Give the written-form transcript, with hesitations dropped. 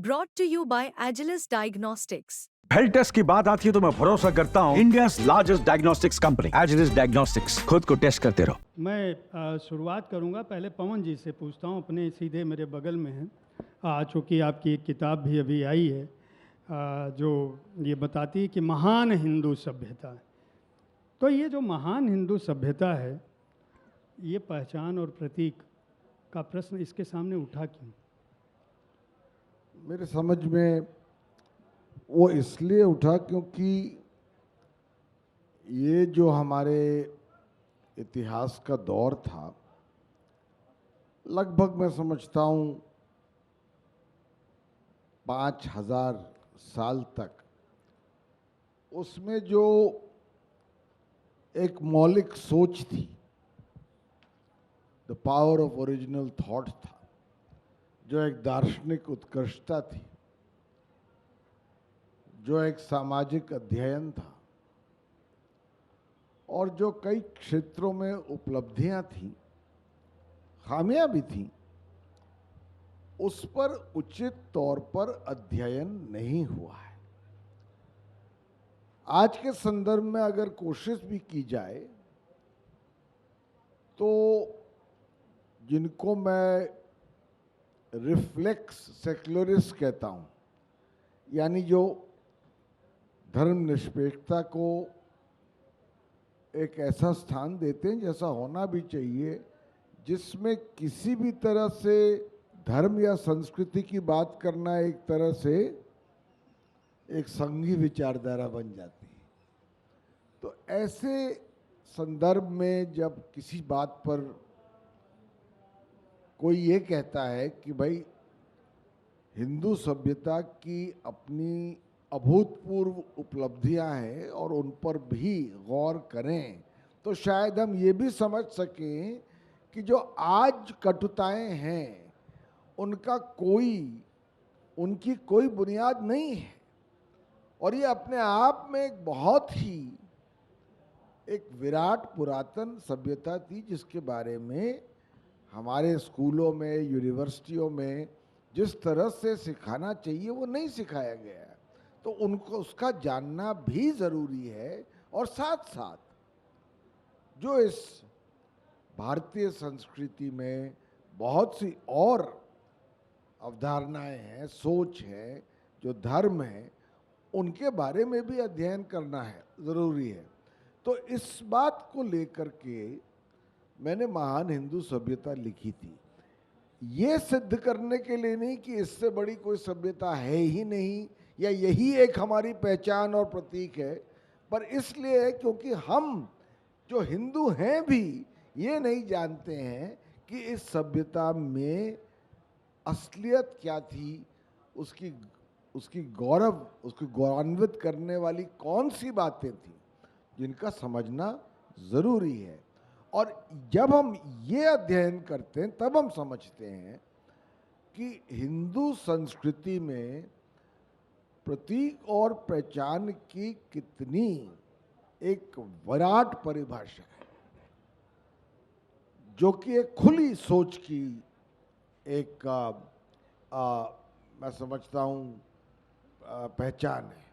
Brought to you by Agilus Diagnostics. Health test की बात आती है तो मैं भरोसा करता हूँ India largest diagnostics company Agilus Diagnostics. खुद को टेस्ट करते रहो। मैं शुरुआत करूंगा, पहले पवन जी से पूछता हूं, अपने सीधे मेरे बगल में हैं। चूँकि आपकी एक किताब भी अभी आई है जो ये बताती है कि महान हिंदू सभ्यता। तो ये जो महान हिंदू सभ्यता है, ये पहचान और प्रतीक का प्रश्न इसके सामने उठा क्यों? मेरे समझ में वो इसलिए उठा क्योंकि ये जो हमारे इतिहास का दौर था, लगभग मैं समझता हूँ 5000 साल तक, उसमें जो एक मौलिक सोच थी, the power of original thought था, जो एक दार्शनिक उत्कृष्टता थी, जो एक सामाजिक अध्ययन था और जो कई क्षेत्रों में उपलब्धियां थी, खामियां भी थी, उस पर उचित तौर पर अध्ययन नहीं हुआ है। आज के संदर्भ में अगर कोशिश भी की जाए तो जिनको मैं रिफ्लेक्स सेक्युलरिस्ट कहता हूं, यानी जो धर्मनिरपेक्षता को एक ऐसा स्थान देते हैं जैसा होना भी चाहिए, जिसमें किसी भी तरह से धर्म या संस्कृति की बात करना एक तरह से एक संघी विचारधारा बन जाती है। तो ऐसे संदर्भ में जब किसी बात पर कोई ये कहता है कि भाई हिंदू सभ्यता की अपनी अभूतपूर्व उपलब्धियां हैं और उन पर भी गौर करें, तो शायद हम ये भी समझ सकें कि जो आज कटुताएं हैं उनकी कोई बुनियाद नहीं है। और ये अपने आप में एक बहुत ही एक विराट पुरातन सभ्यता थी, जिसके बारे में हमारे स्कूलों में, यूनिवर्सिटियों में जिस तरह से सिखाना चाहिए वो नहीं सिखाया गया है। तो उनको उसका जानना भी ज़रूरी है। और साथ साथ जो इस भारतीय संस्कृति में बहुत सी और अवधारणाएं हैं, सोच है, जो धर्म है, उनके बारे में भी अध्ययन करना है, ज़रूरी है। तो इस बात को लेकर के मैंने महान हिंदू सभ्यता लिखी थी, ये सिद्ध करने के लिए नहीं कि इससे बड़ी कोई सभ्यता है ही नहीं या यही एक हमारी पहचान और प्रतीक है, पर इसलिए क्योंकि हम जो हिंदू हैं भी ये नहीं जानते हैं कि इस सभ्यता में असलियत क्या थी, उसकी गौरवान्वित करने वाली कौन सी बातें थी, जिनका समझना ज़रूरी है। और जब हम ये अध्ययन करते हैं तब हम समझते हैं कि हिंदू संस्कृति में प्रतीक और पहचान की कितनी एक विराट परिभाषा है, जो कि एक खुली सोच की एक मैं समझता हूँ पहचान है।